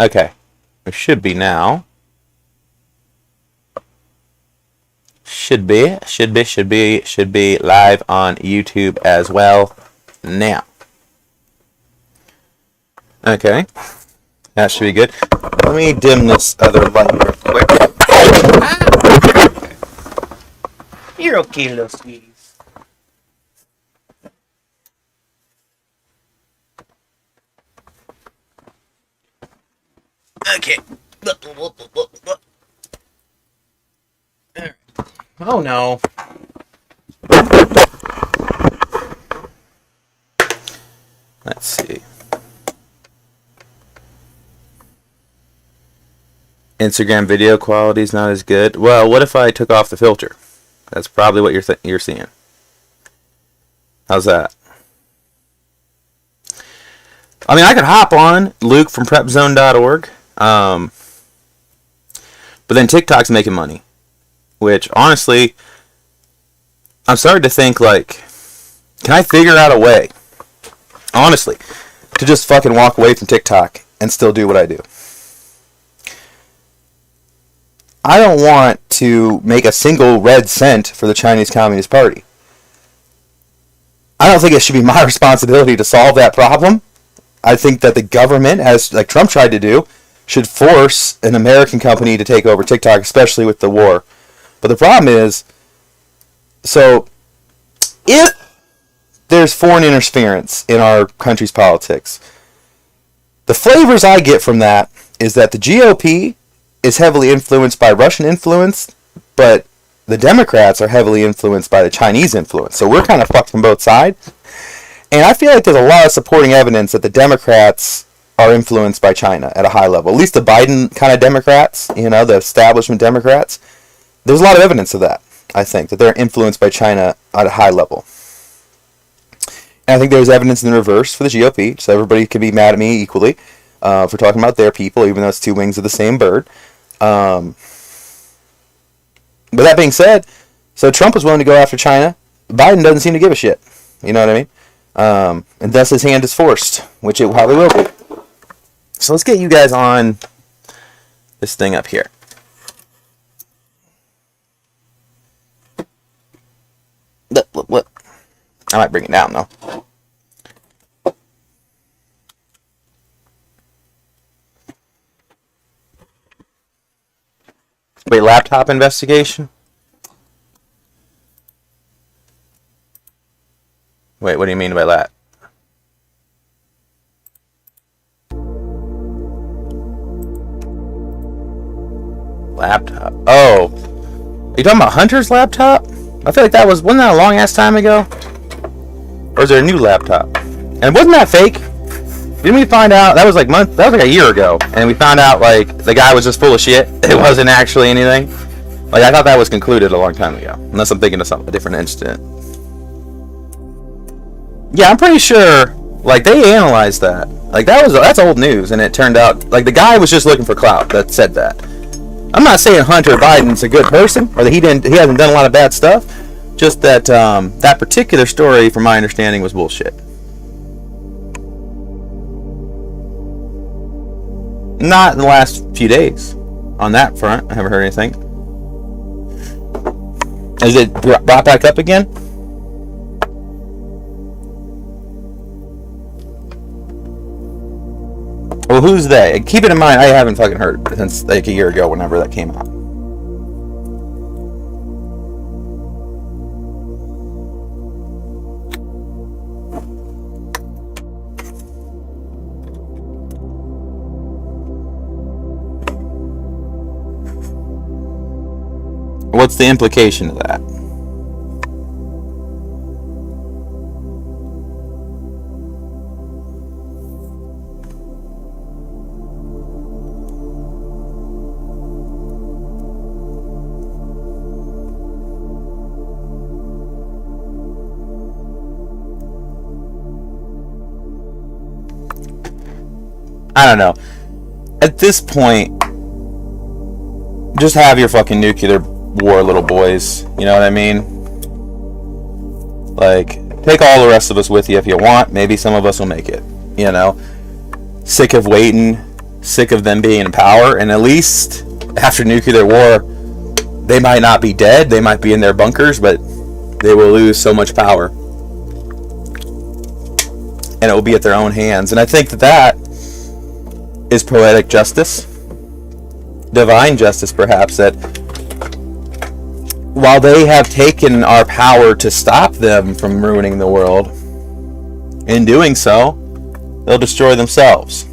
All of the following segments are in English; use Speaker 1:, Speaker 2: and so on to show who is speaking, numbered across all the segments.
Speaker 1: Okay. It should be now. Should be live on YouTube as well now. Okay. That should be good. Let me dim this other light real quick. You're okay, little sweeties. Okay. Oh no. Let's see. Instagram video quality is not as good. Well, what if I took off the filter? That's probably what you're seeing. How's that? I mean, I could hop on Luke from prepzone.org. But then TikTok's making money. Which, honestly, I'm starting to think, like, can I figure out a way, honestly, to just fucking walk away from TikTok and still do what I do? I don't want to make a single red cent for the Chinese Communist Party. I don't think it should be my responsibility to solve that problem. I think that the government, as like Trump tried to do, should force an American company to take over TikTok, especially with the war. But the problem is, so if there's foreign interference in our country's politics, the flavors I get from that is that the GOP is heavily influenced by Russian influence, but the Democrats are heavily influenced by the Chinese influence. So we're kind of fucked from both sides. And I feel like there's a lot of supporting evidence that the Democrats are influenced by China at a high level. At least the Biden kind of Democrats, the establishment Democrats. There's a lot of evidence of that, I think, that they're influenced by China at a high level. And I think there's evidence in the reverse for the GOP, so everybody can be mad at me equally for talking about their people, even though it's two wings of the same bird. But that being said, so Trump was willing to go after China. Biden doesn't seem to give a shit. You know what I mean? And thus his hand is forced, which it probably will be. So let's get you guys on this thing up here. What? I might bring it down, though. Wait, laptop investigation? Wait, what do you mean by that? Laptop. Oh. Are you talking about Hunter's laptop? I feel like wasn't that a long ass time ago? Or is there a new laptop? And wasn't that fake? Didn't we find out that was like a year ago, and we found out like the guy was just full of shit. It wasn't actually anything. Like I thought that was concluded a long time ago. Unless I'm thinking of a different incident. Yeah, I'm pretty sure like they analyzed that. Like that's old news, and it turned out like the guy was just looking for clout that said that. I'm not saying Hunter Biden's a good person or that he hasn't done a lot of bad stuff. Just that that particular story, from my understanding, was bullshit. Not in the last few days. On that front, I haven't heard anything. Is it brought back up again? Well, who's they? Keep it in mind, I haven't fucking heard since like a year ago, whenever that came out. What's the implication of that? I don't know. At this point, just have your fucking nuclear war, little boys. You know what I mean? Like, take all the rest of us with you if you want. Maybe some of us will make it. You know? Sick of waiting. sick of them being in power, and at least after nuclear war, they might not be dead, they might be in their bunkers, but they will lose so much power. And it will be at their own hands. And I think that is poetic justice, divine justice perhaps, that while they have taken our power to stop them from ruining the world, in doing so, they'll destroy themselves.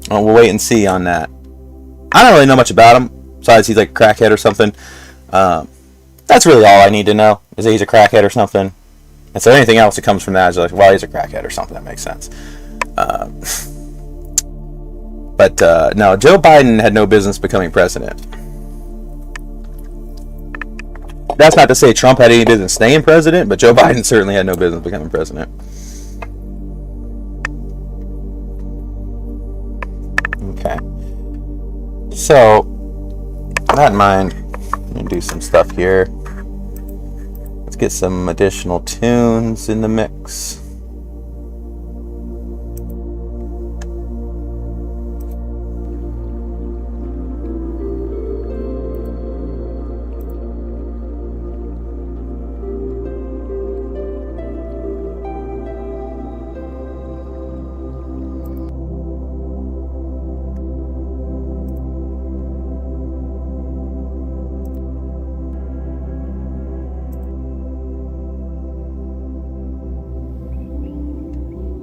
Speaker 1: We'll wait and see on that. I don't really know much about him, besides he's like a crackhead or something. That's really all I need to know, is that he's a crackhead or something. And so anything else that comes from that is like, well, he's a crackhead or something. That makes sense. But no, Joe Biden had no business becoming president. That's not to say Trump had any business staying president, but Joe Biden certainly had no business becoming president. Okay. So, with that in mind, I'm going to do some stuff here. Let's get some additional tunes in the mix.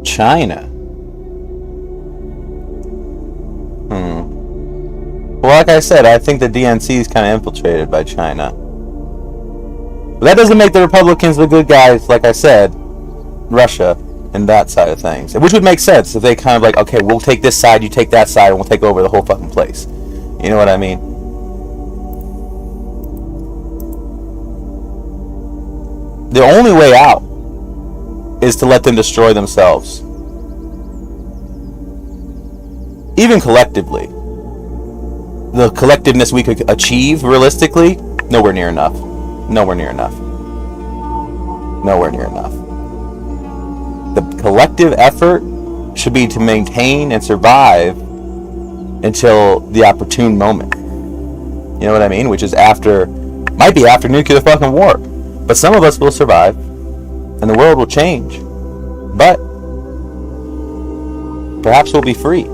Speaker 1: China. Well, like I said, I think the DNC is kind of infiltrated by China. But that doesn't make the Republicans the good guys, like I said, Russia, and that side of things. Which would make sense if they kind of like, okay, we'll take this side, you take that side, and we'll take over the whole fucking place. You know what I mean? The only way out is to let them destroy themselves. Even collectively. The collectiveness we could achieve realistically, nowhere near enough. Nowhere near enough. Nowhere near enough. The collective effort should be to maintain and survive until the opportune moment. You know what I mean? Which is might be after nuclear fucking war. But some of us will survive, and the world will change. But perhaps we'll be free.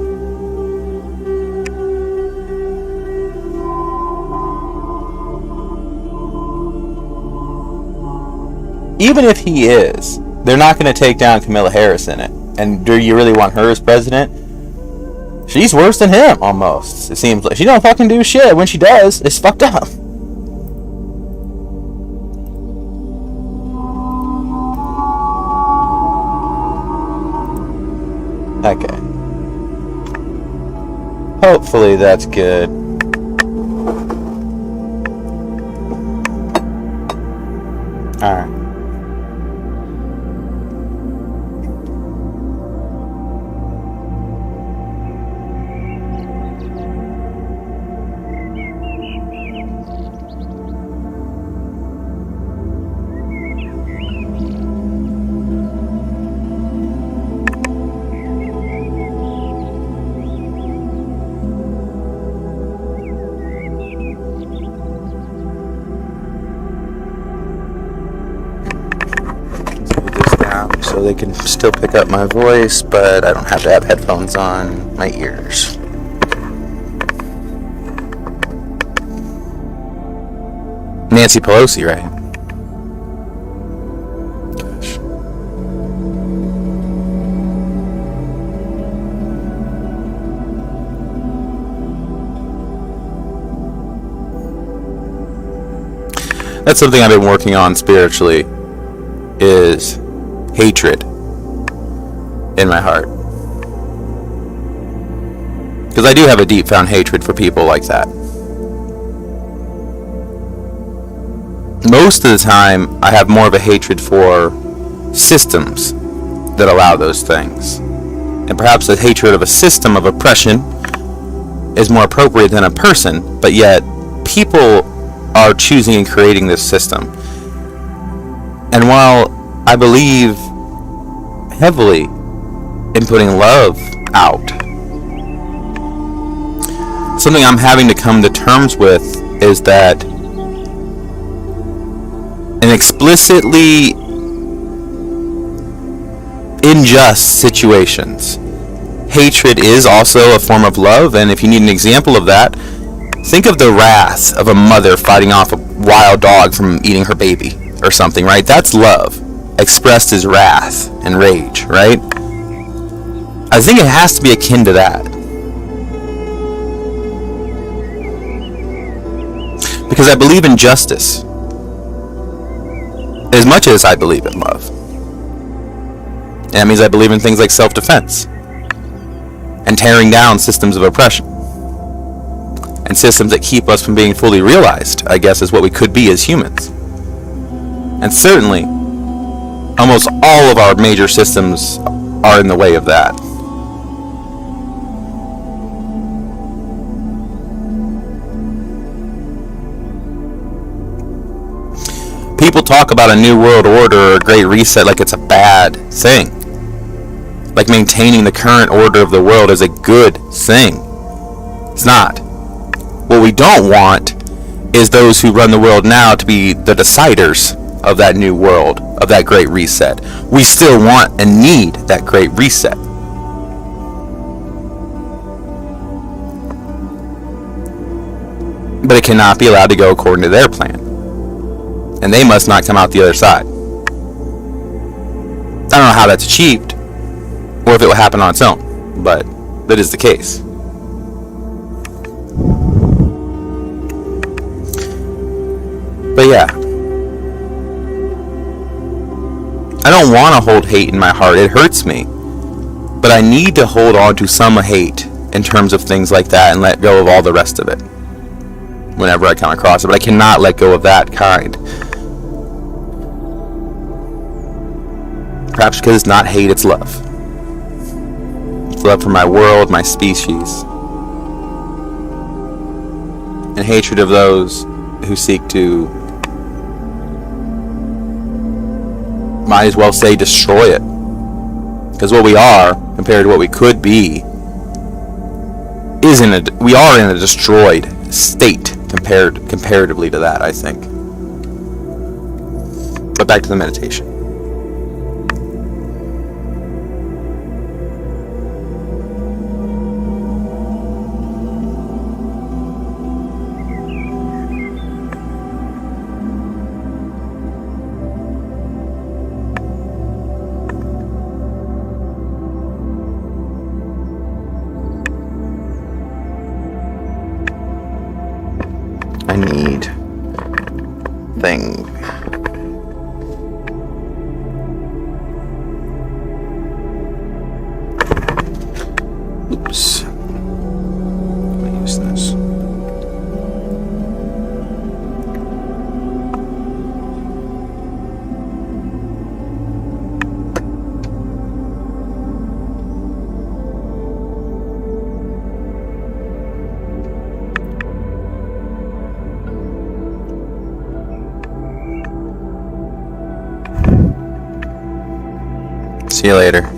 Speaker 1: Even if he is, they're not going to take down Kamala Harris in it. And do you really want her as president? She's worse than him, almost. It seems like she don't fucking do shit. When she does, it's fucked up. Okay. Hopefully that's good. Alright. So they can still pick up my voice, but I don't have to have headphones on my ears. Nancy Pelosi, right? Gosh. That's something I've been working on spiritually, is hatred in my heart. Because I do have a deep found hatred for people like that. Most of the time, I have more of a hatred for systems that allow those things. And perhaps the hatred of a system of oppression is more appropriate than a person, but yet people are choosing and creating this system. And while I believe heavily in putting love out. Something I'm having to come to terms with is that in explicitly unjust situations, hatred is also a form of love. And if you need an example of that, think of the wrath of a mother fighting off a wild dog from eating her baby or something, right? That's love expressed as wrath and rage, right? I think it has to be akin to that. Because I believe in justice as much as I believe in love. And that means I believe in things like self-defense and tearing down systems of oppression and systems that keep us from being fully realized, I guess, is what we could be as humans. And certainly, almost all of our major systems are in the way of that. People talk about a new world order or a great reset like it's a bad thing. Like maintaining the current order of the world is a good thing. It's not. What we don't want is those who run the world now to be the deciders of that new world, of that great reset. We still want and need that great reset. But it cannot be allowed to go according to their plan. And they must not come out the other side. I don't know how that's achieved, or if it will happen on its own, but that is the case. But yeah, I don't want to hold hate in my heart. It hurts me. But I need to hold on to some hate in terms of things like that and let go of all the rest of it whenever I come across it. But I cannot let go of that kind. Perhaps because it's not hate, it's love. It's love for my world, my species. And hatred of those who seek to, might as well say, destroy it. Because what we are, compared to what we could be, we are in a destroyed state comparatively to that, I think. But back to the meditation. I need thing. Oops. Let me use this. See you later.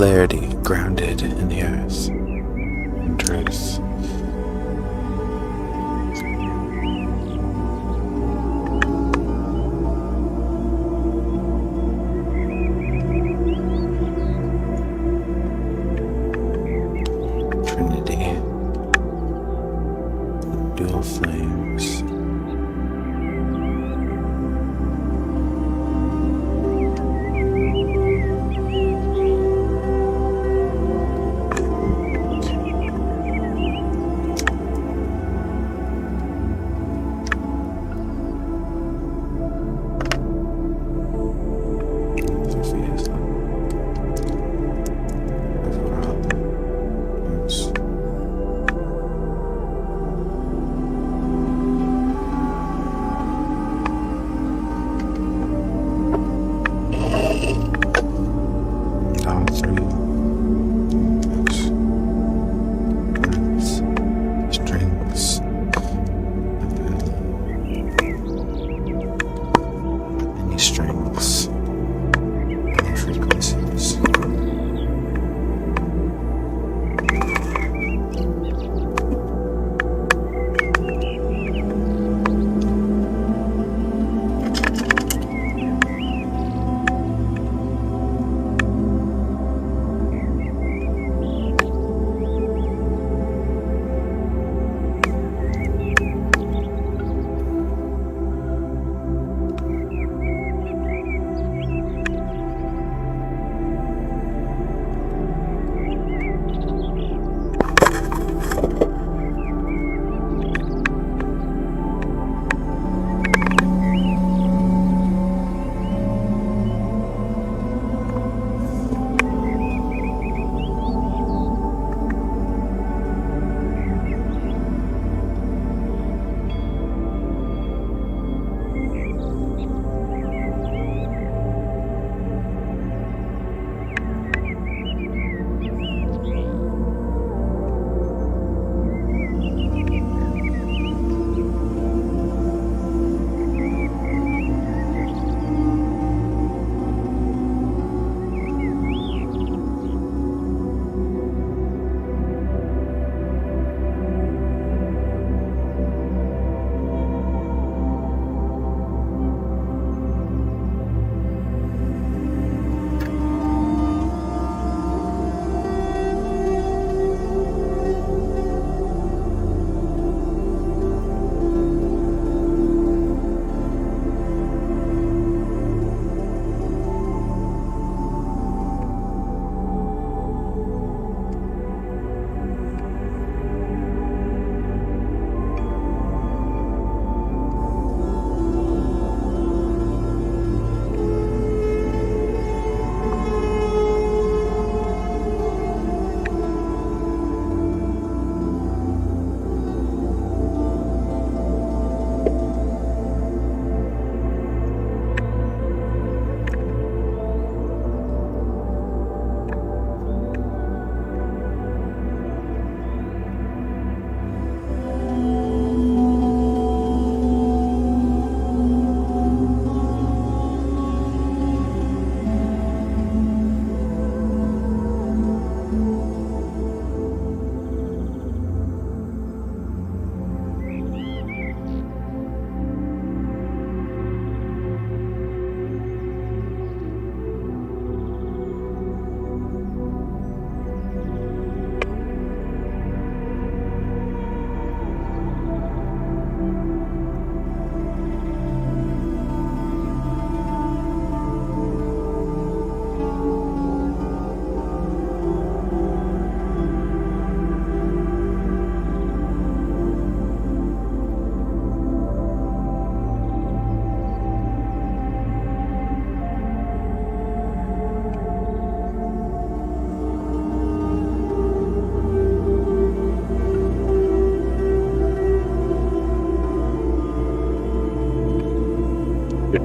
Speaker 1: clarity grounded in the earth and truth. Trinity, dual flames. Strings and frequencies.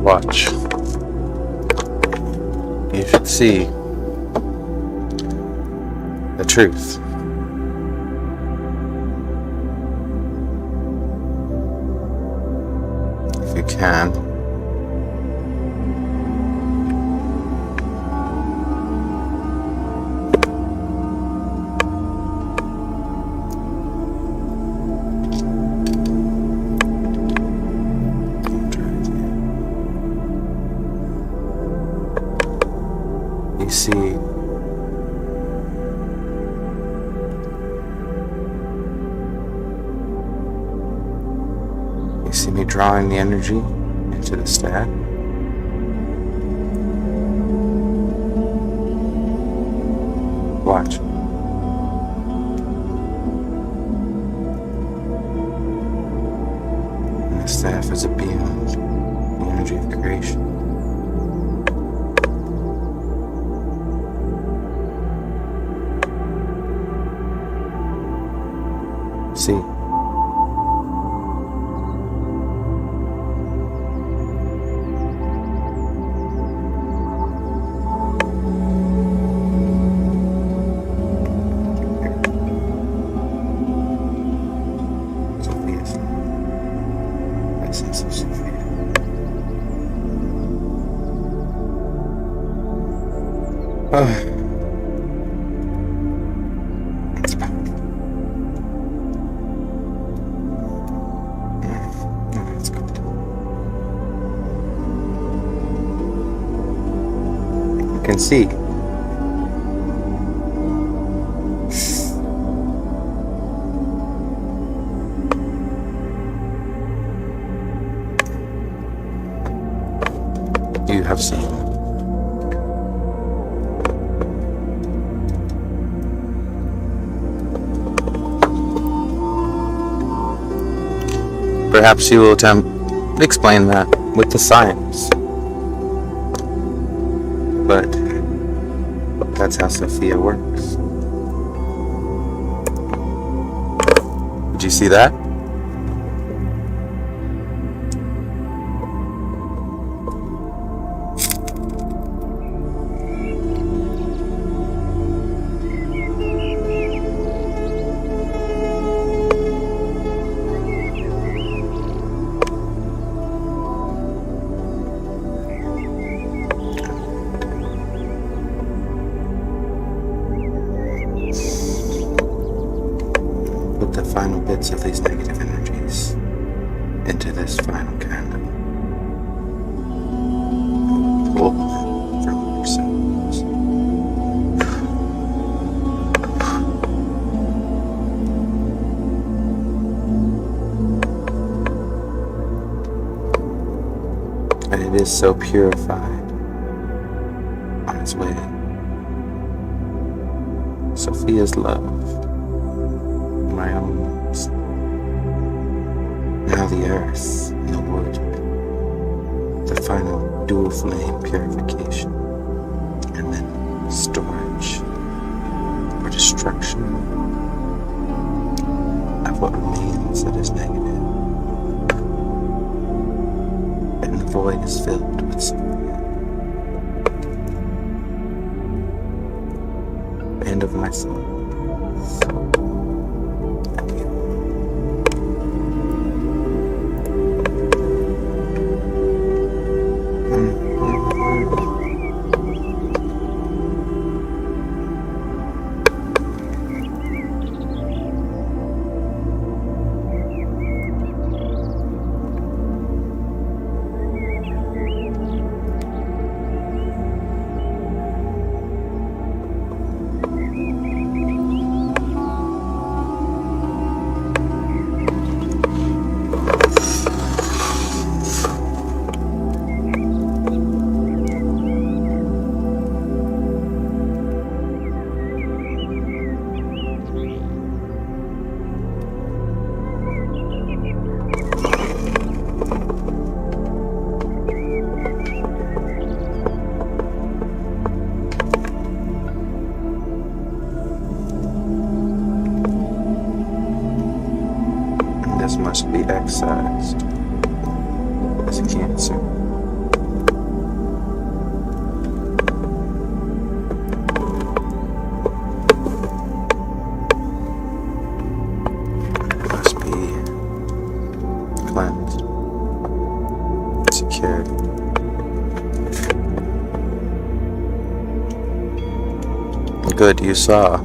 Speaker 1: Watch. You should see the truth. If you can. See me drawing the energy into the staff. Watch. And the staff is a beyond the energy of creation. See. It's powerful. It's good. You can see. You have seen. Perhaps you will attempt to explain that with the science. But that's how Sophia works. Did you see that? Put the final bits of these negative energies into this final candle. Pull them from yourselves. And it is so purified on its way. Sophia's love. My own ones. Now the earth and the wood, the final dual flame purification, and then storage or destruction of what remains that is negative. And the void is filled with Sophia. End of my soul. This must be excised as a cancer. It must be cleansed, secured. Good, you saw.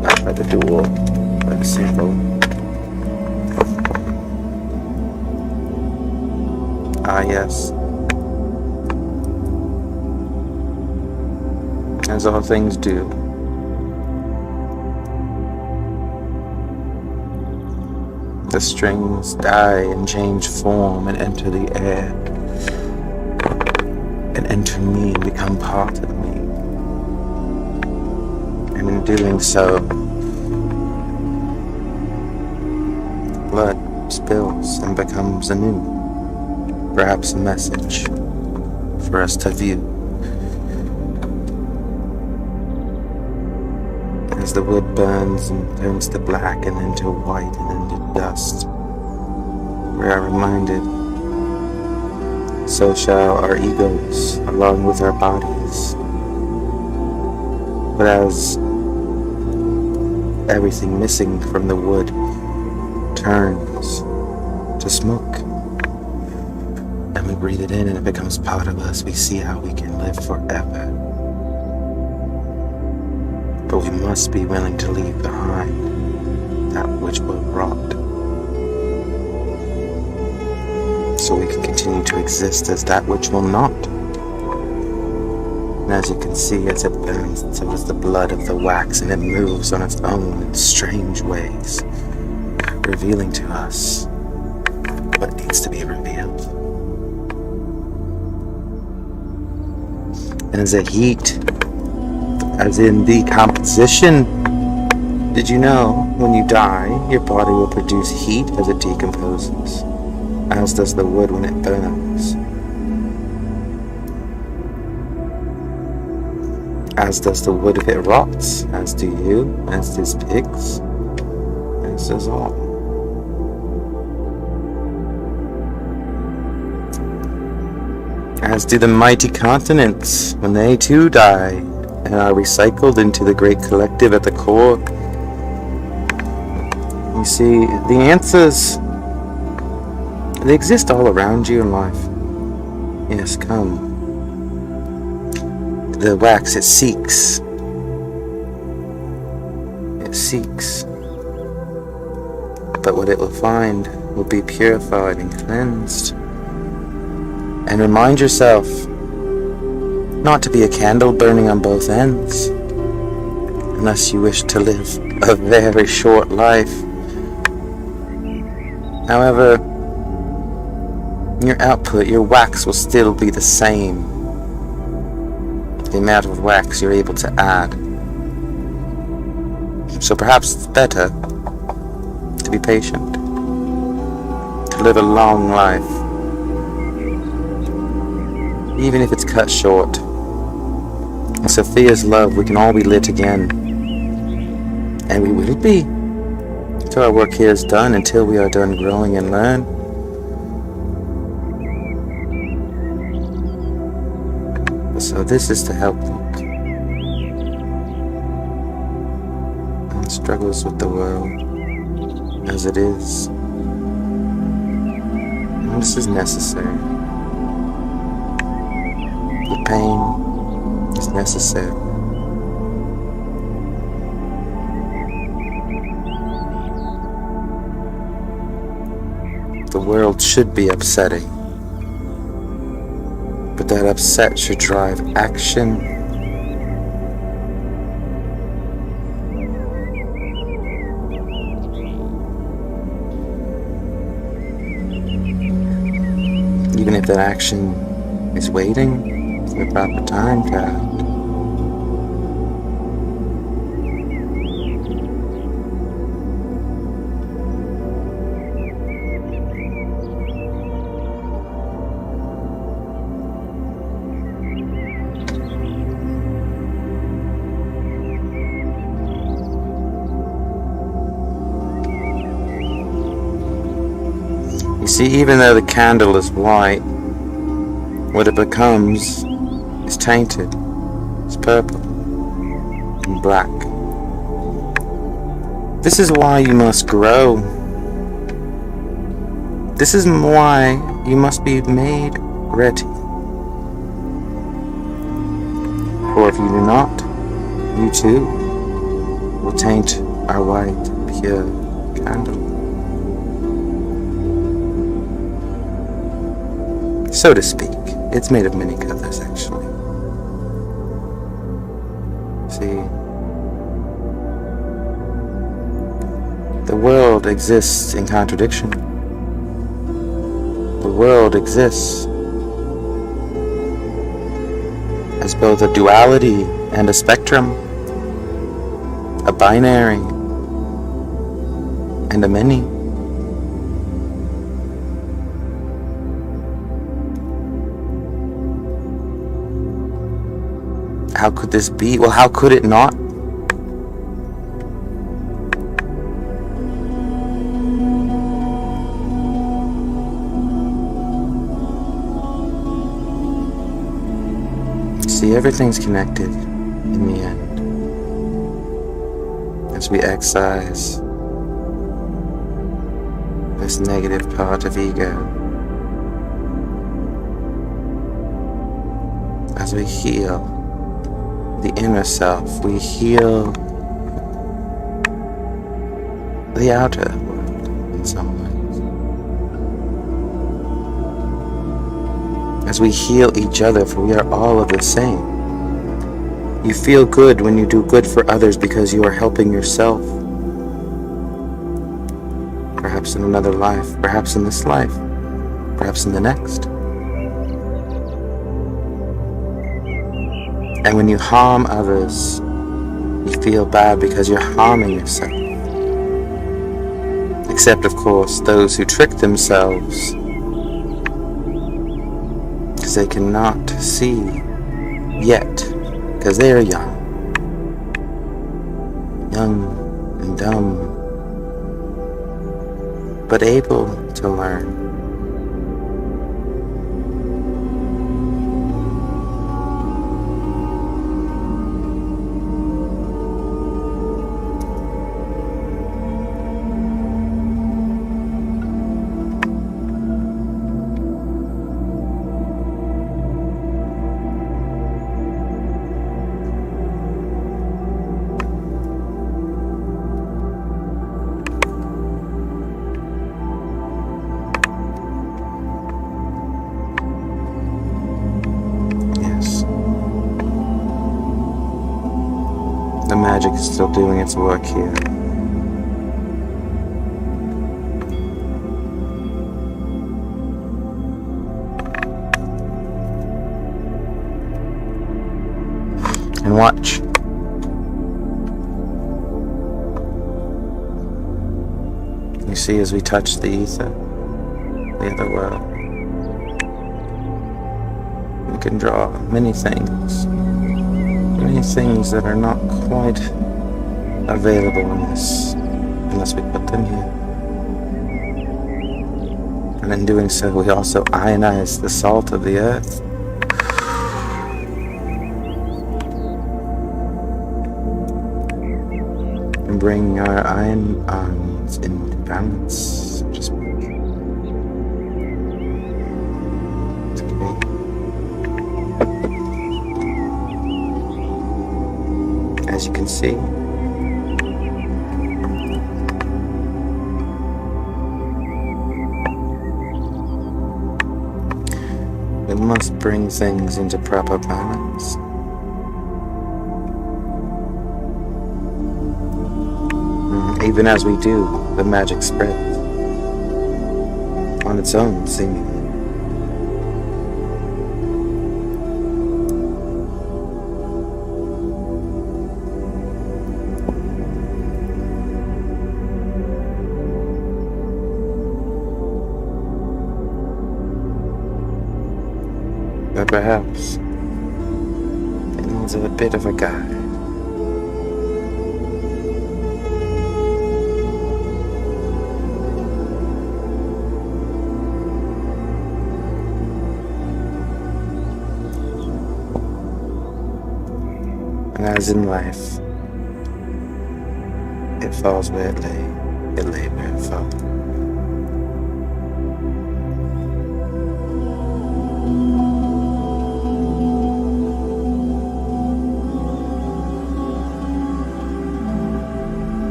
Speaker 1: Not by the dual, by the single. Ah, yes. As all things do. The strings die and change form and enter the air, and enter me and become part of me. And in doing so, blood spills and becomes anew, perhaps a message for us to view. As the wood burns and turns to black and then to white and then to dust, we are reminded, so shall our egos along with our bodies. But as everything missing from the wood turns to smoke, and we breathe it in and it becomes part of us, we see how we can live forever. But we must be willing to leave behind that which will rot, so we can continue to exist as that which will not. And as you can see, as it burns, so is the blood of the wax, and it moves on its own in strange ways, revealing to us what needs to be revealed. And as a heat, as in decomposition, did you know when you die, your body will produce heat as it decomposes, as does the wood when it burns, as does the wood if it rots, as do you, as does pigs, as does all. As do the mighty continents when they too die and are recycled into the great collective at the core. You see, the answers, they exist all around you in life. Yes, come. The wax, it seeks. It seeks. But what it will find will be purified and cleansed. And remind yourself not to be a candle burning on both ends, unless you wish to live a very short life. However, your output, your wax will still be the same. The amount of wax you're able to add. So perhaps it's better to be patient, to live a long life, even if it's cut short. In Sophia's love, we can all be lit again, and we will be until our work here is done, until we are done growing and learn. So this is to help Luke and struggles with the world as it is. And this is necessary. The pain is necessary. The world should be upsetting, but that upset should drive action. Even if that action is waiting for the proper time to act. You see, even though the candle is white, what it becomes is tainted. It's purple and black. This is why you must grow. This is why you must be made ready. For if you do not, you too will taint our white, pure candle. So to speak. It's made of many colors, actually. See, The world exists in contradiction. The world exists as both a duality and a spectrum, a binary and a many. How could this be? Well, how could it not? See, everything's connected in the end. As we excise this negative part of ego, as we heal the inner self, we heal the outer world in some ways. As we heal each other, for we are all of the same. You feel good when you do good for others because you are helping yourself. Perhaps in another life, perhaps in this life, perhaps in the next. And when you harm others, you feel bad because you're harming yourself. Except, of course, those who trick themselves because they cannot see yet, because they are young and dumb, but able to learn. The magic is still doing its work here. And watch. You see, as we touch the ether, the other world, we can draw many things that are not quite available in this, unless we put them here. And in doing so, we also ionize the salt of the earth. And bring our ions into balance. Just as you can see, we must bring things into proper balance. Even as we do, the magic spreads on its own, seemingly. But perhaps it needs a bit of a guide. And as in life, it falls where it lay where it fell.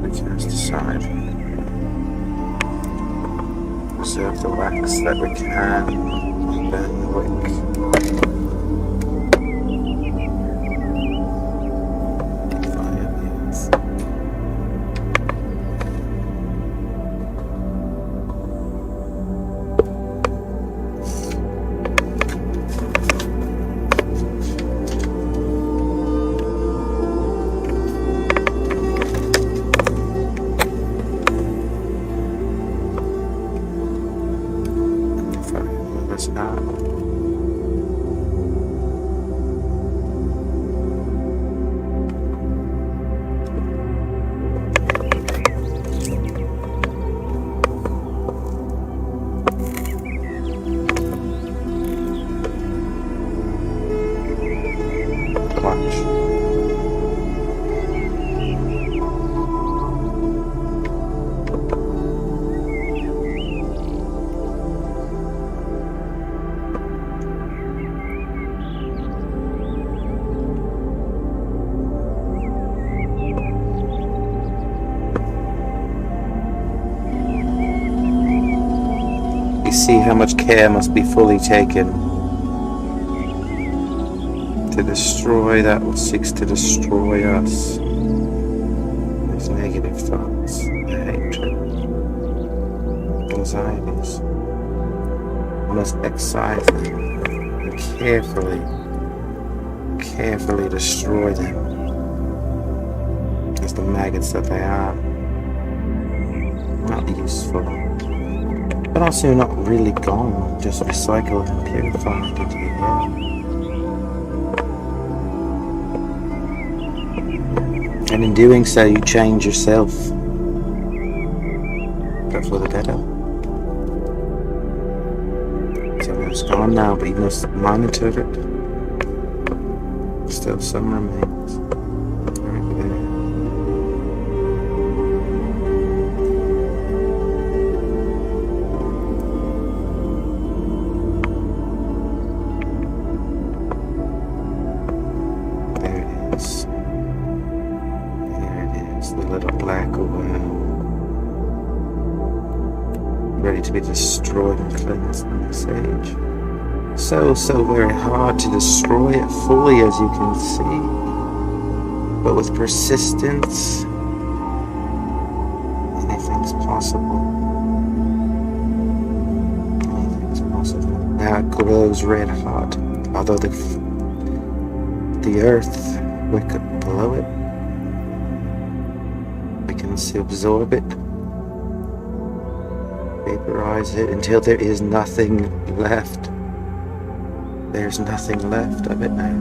Speaker 1: we cast aside. Preserve the wax that we can, burn the wick. See how much care must be fully taken to destroy that which seeks to destroy us. These negative thoughts, hatred, anxieties. We must excise them and carefully destroy them as the maggots that they are. Not useful, but also not really gone, just recycled and purified into the air. And in doing so, you change yourself, but for the better. So it's gone now, but you must monitor it. Still some remains. Right there. Ready to be destroyed and cleansed by the sage. So very hard to destroy it fully, as you can see, but with persistence, anything's possible. Anything's possible. Now it glows red hot, although the earth wick below it, we can still absorb it. Vaporize it until there is nothing left. There's nothing left of it now.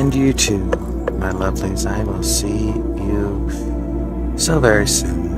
Speaker 2: And you too, my lovelies. I will see you so very soon.